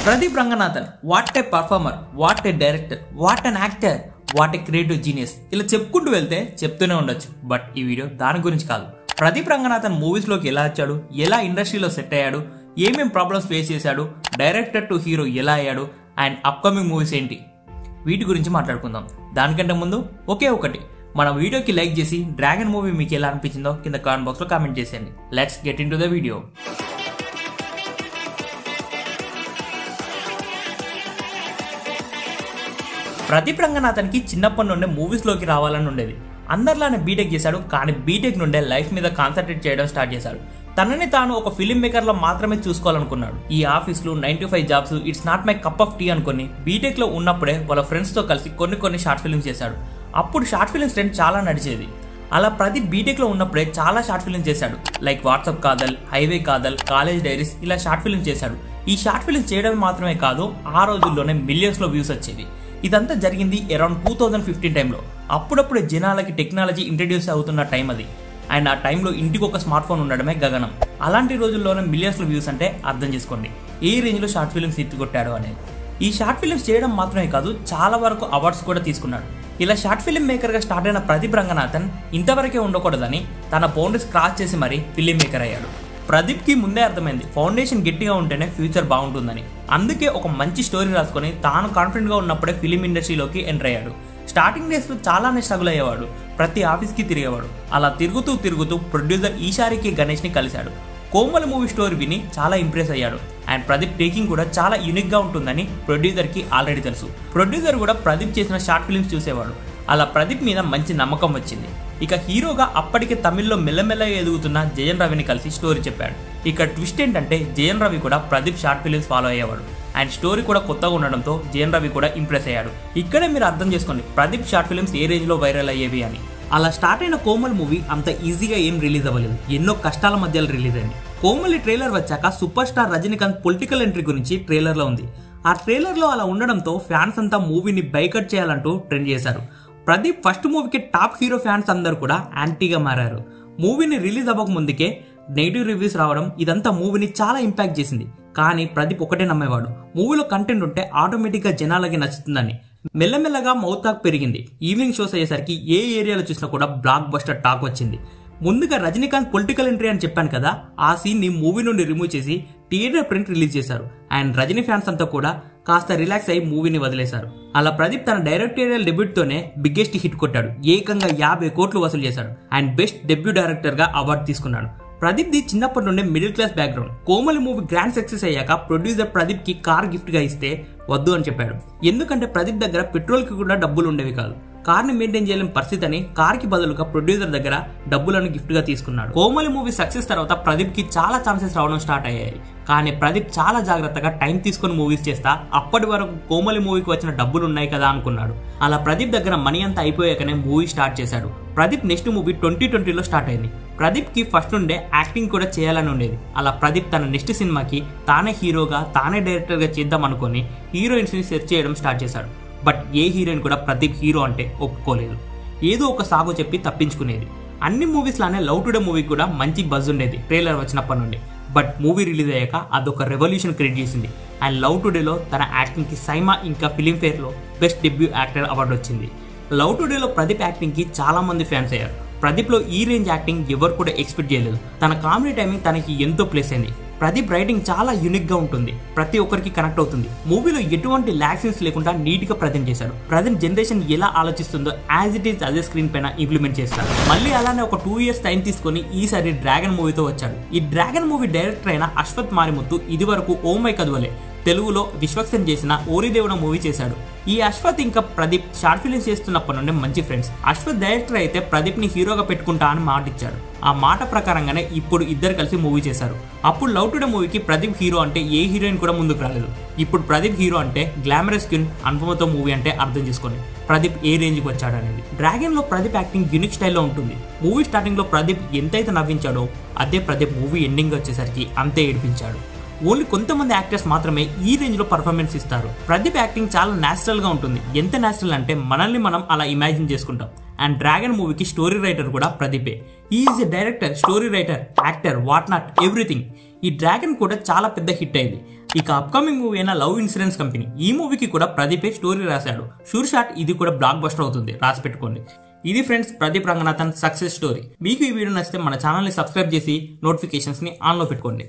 Pradeep Ranganathan, what a performer, what a director, what an actor, what a creative genius. ఇలా చెప్పుకుంటూ వెళ్తే చెప్తూనే ఉండొచ్చు. బట్ ఈ వీడియో దాని గురించి కాదు. ప్రదీప్ రంగనాథన్ మూవీస్ లోకి ఎలా వచ్చాడు, ఎలా ఇండస్ట్రీలో సెట్ అయ్యాడు, ఏమేం ప్రాబ్లమ్స్ ఫేస్ చేశాడు, డైరెక్టర్ టు హీరో ఎలా అయ్యాడు, అండ్ అప్కమింగ్ మూవీస్ ఏంటి, వీటి గురించి మాట్లాడుకుందాం. దానికంటే ముందు ఒకే ఒకటి, మన వీడియోకి లైక్ చేసి డ్రాగన్ మూవీ మీకు ఎలా అనిపించిందో కింద కామెంట్ బాక్స్ లో కామెంట్ చేసేయండి. Let's get into the video. Pradeep రంగనాథన్కి చిన్నప్పటి నుండే మూవీస్లోకి రావాలని ఉండేది. అందరిలానే బీటెక్ చేశాడు, కానీ బీటెక్ నుండే లైఫ్ మీద కాన్సన్ట్రేట్ చేయడం స్టార్ట్ చేశాడు. తనని తాను ఒక ఫిల్మ్ మేకర్లో మాత్రమే చూసుకోవాలనుకున్నాడు. ఈ ఆఫీస్లు 9 to 5 jobs it's not my cup of tea అనుకుని బీటెక్లో ఉన్నప్పుడే వాళ్ళ ఫ్రెండ్స్తో కలిసి కొన్ని షార్ట్ ఫిల్మ్స్ చేశాడు. అప్పుడు షార్ట్ ఫిల్మ్స్ ట్రెండ్ చాలా నడిచేది. అలా ప్రదీప్ బీటెక్లో ఉన్నప్పుడే చాలా షార్ట్ ఫిల్మ్స్ చేశాడు. Like WhatsApp Kadhal, highway Kadhal, college diaries, ఇలా షార్ట్ ఫిల్మ్స్ చేశాడు. ఈ షార్ట్ ఫిల్మ్స్ చేయడం మాత్రమే కాదు, ఆ రోజుల్లోనే మిలియన్స్లో వ్యూస్ వచ్చేవి. ఇదంతా జరిగింది అరౌండ్ 2015 టైంలో. అప్పుడప్పుడే జనాలకి టెక్నాలజీ ఇంట్రడ్యూస్ అవుతున్న టైం అది. అండ్ ఆ టైంలో ఇంటికి ఒక స్మార్ట్ ఫోన్ ఉండడమే గగనం. అలాంటి రోజుల్లోనే మిలియన్స్లో వ్యూస్ అంటే అర్థం చేసుకోండి ఏ రేంజ్లో షార్ట్ ఫిల్మ్స్ ఎత్తుకొట్టాడు అనేది. ఈ షార్ట్ ఫిల్మ్స్ చేయడం మాత్రమే కాదు, చాలా వరకు అవార్డ్స్ కూడా తీసుకున్నాడు. ఇలా షార్ట్ ఫిల్మ్ మేకర్గా స్టార్ట్ అయిన ప్రదీప్ రంగనాథన్ ఇంతవరకే ఉండకూడదని తన బౌండరీస్ క్రాస్ చేసి మరీ ఫిల్మ్ మేకర్ అయ్యాడు. ప్రదీప్కి ముందే అర్థమైంది ఫౌండేషన్ గట్టిగా ఉంటేనే ఫ్యూచర్ బాగుంటుందని. అందుకే ఒక మంచి స్టోరీ రాసుకొని తాను కాన్ఫిడెంట్గా ఉన్నప్పుడే ఫిలిం ఇండస్ట్రీలోకి ఎంటర్ అయ్యాడు. స్టార్టింగ్ డేస్లో చాలానే స్ట్రగుల్ అయ్యేవాడు, ప్రతి ఆఫీస్కి తిరిగేవాడు. అలా తిరుగుతూ ప్రొడ్యూసర్ ఈశారికి గణేష్ని కలిశాడు. కోమల్ మూవీ స్టోరీ విని చాలా ఇంప్రెస్ అయ్యాడు. అండ్ ప్రదీప్ టేకింగ్ కూడా చాలా యూనిక్గా ఉంటుందని ప్రొడ్యూసర్కి ఆల్రెడీ తెలుసు. ప్రొడ్యూసర్ కూడా ప్రదీప్ చేసిన షార్ట్ ఫిల్మ్స్ చూసేవాడు. అలా ప్రదీప్ మీద మంచి నమ్మకం వచ్చింది. ఇక హీరోగా అప్పటికే తమిళ్లో మెల్లమెల్లగా ఎదుగుతున్న జయన్ రవిని కలిసి స్టోరీ చెప్పాడు. ఇక ట్విస్ట్ ఏంటంటే జయన్ రవి కూడా ప్రదీప్ షార్ట్ ఫిల్మ్స్ ఫాలో అయ్యేవాడు. అండ్ స్టోరీ కూడా కొత్తగా ఉండడంతో జయన్ రవి కూడా ఇంప్రెస్ అయ్యాడు. ఇక్కడే మీరు అర్థం చేసుకోండి ప్రదీప్ షార్ట్ ఫిల్మ్స్ ఏ రేంజ్లో వైరల్ అయ్యేవి అని. అలా స్టార్ట్ అయిన కోమల్ మూవీ అంత ఈజీగా ఏం రిలీజ్ అవ్వలేదు, ఎన్నో కష్టాల మధ్యలో రిలీజ్ అయింది. కోమలి ట్రైలర్ వచ్చాక super star Rajinikanth political entry గురించి ట్రైలర్లో ఉంది. ఆ ట్రైలర్లో అలా ఉండడంతో ఫ్యాన్స్ అంతా మూవీని బైకట్ చేయాలంటూ ట్రెండ్ చేశారు. ప్రదీప్ ఫస్ట్ మూవీకి టాప్ హీరో ఫ్యాన్స్ అందరూ కూడా యాంటీగా మారారు. మూవీని రిలీజ్ అవ్వక ముందుకే నెగిటివ్ రివ్యూస్ రావడం ఇదంతా మూవీని చాలా ఇంపాక్ట్ చేసింది. కానీ ప్రదీప్ ఒకటే నమ్మేవాడు, మూవీలో కంటెంట్ ఉంటే ఆటోమేటిక్గా జనాలకి నచ్చుతుందని. మెల్లమెల్లగా మౌత్ టాక్ పెరిగింది. ఈవినింగ్ షోస్ అయ్యేసరికి ఏ ఏరియాలో చూసినా కూడా బ్లాక్ బస్టర్ టాక్ వచ్చింది. ముందుగా రజనీకాంత్ పొలిటికల్ ఎంట్రీ అని చెప్పాను కదా, ఆ సీన్ని మూవీ నుండి రిమూవ్ చేసి థియేటర్ ప్రింట్ రిలీజ్ చేశారు. అండ్ రజనీ ఫ్యాన్స్ అంతా కూడా కాస్త రిలాక్స్ అయ్యి మూవీని వదిలేశారు. అలా ప్రదీప్ తన డైరెక్టోరియల్ డెబ్యూట్తోనే బిగ్గెస్ట్ హిట్ కొట్టాడు. ఏకంగా 50 కోట్లు వసూలు చేశాడు. అండ్ బెస్ట్ డెబ్యూ డైరెక్టర్గా అవార్డు తీసుకున్నాడు. ప్రదీప్ ది చిన్నప్పటి నుండే middle class background. Komali movie grand success అయ్యాక ప్రొడ్యూసర్ ప్రదీప్ కి కార్ గిఫ్ట్ గా ఇస్తే వద్దు అని చెప్పాడు. ఎందుకంటే ప్రదీప్ దగ్గర పెట్రోల్ కి కూడా డబ్బులు ఉండేవి కాదు. కార్ని మెయింటైన్ చేయలేని పరిస్థితి అని కార్ కి బదులుగా ప్రొడ్యూసర్ దగ్గర డబ్బులను గిఫ్ట్ గా తీసుకున్నాడు. కోమలి మూవీ సక్సెస్ తర్వాత ప్రదీప్ కి చాలా ఛాన్సెస్ రావడం స్టార్ట్ అయ్యాయి. కానీ ప్రదీప్ చాలా జాగ్రత్తగా టైం తీసుకుని మూవీస్ చేస్తా అప్పటి వరకు కోమలి మూవీకి వచ్చిన డబ్బులు ఉన్నాయి కదా అనుకున్నాడు. అలా ప్రదీప్ దగ్గర మనీ అంతా అయిపోయాకనే మూవీ స్టార్ట్ చేశాడు. ప్రదీప్ నెక్స్ట్ మూవీ 2020లో స్టార్ట్ అయింది. ప్రదీప్ కి ఫస్ట్ నుండే యాక్టింగ్ కూడా చేయాలని ఉండేది. అలా ప్రదీప్ తన నెక్స్ట్ సినిమాకి తానే హీరోగా తానే డైరెక్టర్గా చేద్దాం అనుకుని హీరోయిన్స్ ని సెర్చ్ చేయడం స్టార్ట్ చేశాడు. బట్ ఏ హీరోయిన్ కూడా ప్రదీప్ హీరో అంటే ఒప్పుకోలేదు. ఏదో ఒక సాగు చెప్పి తప్పించుకునేది. అన్ని మూవీస్ లానే లవ్ టుడే మూవీ కూడా మంచి బజ్ ఉండేది ట్రైలర్ వచ్చినప్పటి నుండి. బట్ మూవీ రిలీజ్ అయ్యాక అదొక రెవల్యూషన్ క్రియేట్ చేసింది. అండ్ లవ్ టుడేలో తన యాక్టింగ్ కి సైమా ఇంకా ఫిలింఫేర్ లో బెస్ట్ డెబ్యూ యాక్టర్ అవార్డు వచ్చింది. లవ్ టుడేలో ప్రదీప్ యాక్టింగ్ కి చాలా మంది ఫ్యాన్స్ అయ్యారు. ప్రదీప్ లో ఈ రేంజ్ యాక్టింగ్ ఎవరు కూడా ఎక్స్పెక్ట్ చేయలేదు. తన కామెడీ టైమింగ్ తనకి ఎంతో ప్లేస్ అయింది. ప్రదీప్ రైటింగ్ చాలా యూనిక్ గా ఉంటుంది, ప్రతి ఒక్కరికి కనెక్ట్ అవుతుంది. మూవీలో ఎటువంటి లాక్సెన్స్ లేకుండా నీట్ గా ప్రజెంట్ చేశాడు. ప్రజెంట్ జనరేషన్ ఎలా ఆలోచిస్తుందో యాజ్ ఇట్ ఈస్ అదే స్క్రీన్ పైన ఇంప్లిమెంట్ చేస్తారు. మళ్ళీ అలానే ఒక 2 years టైం తీసుకొని ఈసారి డ్రాగన్ మూవీతో వచ్చాడు. ఈ డ్రాగన్ మూవీ డైరెక్టర్ అయిన అశ్వత్ మారిముత్తు ఇది వరకు ఓ మై కదువలే తెలుగులో విశ్వక్సేన్ చేసిన ఓరిదేవున మూవీ చేశాడు. ఈ అశ్వత్ ఇంకా ప్రదీప్ షార్ట్ ఫిల్మ్స్ చేస్తున్నప్పటి నుండి మంచి ఫ్రెండ్స్. అశ్వత్ డైరెక్టర్ అయితే ప్రదీప్ ని హీరోగా పెట్టుకుంటా అని మాట ఇచ్చాడు. ఆ మాట ప్రకారంగానే ఇప్పుడు ఇద్దరు కలిసి మూవీ చేశారు. అప్పుడు లవ్ టుడే మూవీకి ప్రదీప్ హీరో అంటే ఏ హీరోయిన్ కూడా ముందుకు రాలేదు. ఇప్పుడు ప్రదీప్ హీరో అంటే గ్లామరస్ క్వీన్ అనుపమతో మూవీ అంటే అర్థం చేసుకోండి ప్రదీప్ ఏ రేంజ్కి వచ్చాడు అనేది. డ్రాగన్ లో ప్రదీప్ యాక్టింగ్ యూనిక్ స్టైల్లో ఉంటుంది. మూవీ స్టార్టింగ్ లో ప్రదీప్ ఎంతైతే నవ్వించాడో అదే ప్రదీప్ మూవీ ఎండింగ్ వచ్చేసరికి అంతే ఏడిపించాడు. ఓన్లీ కొంతమంది యాక్టర్స్ మాత్రమే ఈ రేంజ్ లో పర్ఫార్మెన్స్ ఇస్తారు. ప్రదీప్ యాక్టింగ్ చాలా న్యాచురల్ గా ఉంటుంది. ఎంత న్యాచురల్ అంటే మనల్ని మనం అలా ఇమాజిన్ చేసుకుంటాం. అండ్ డ్రాగన్ మూవీకి స్టోరీ రైటర్ కూడా ప్రదీపే. He is a director, story writer, actor, what not everything. ఈ డ్రాగన్ కూడా చాలా పెద్ద హిట్ అయింది. ఇక అప్కమింగ్ మూవీ అయిన లవ్ ఇన్సూరెన్స్ కంపెనీ, ఈ మూవీకి కూడా ప్రదీపే స్టోరీ రాశాడు. షూర్ షాట్ ఇది కూడా బ్లాక్ బస్టర్ అవుతుంది, రాసి పెట్టుకోండి. ఇది friends Pradeep Ranganathan success story. మీకు ఈ వీడియో నచ్చితే మన ఛానల్ని సబ్స్క్రైబ్ చేసి నోటిఫికేషన్స్ని ఆన్లో పెట్టుకోండి.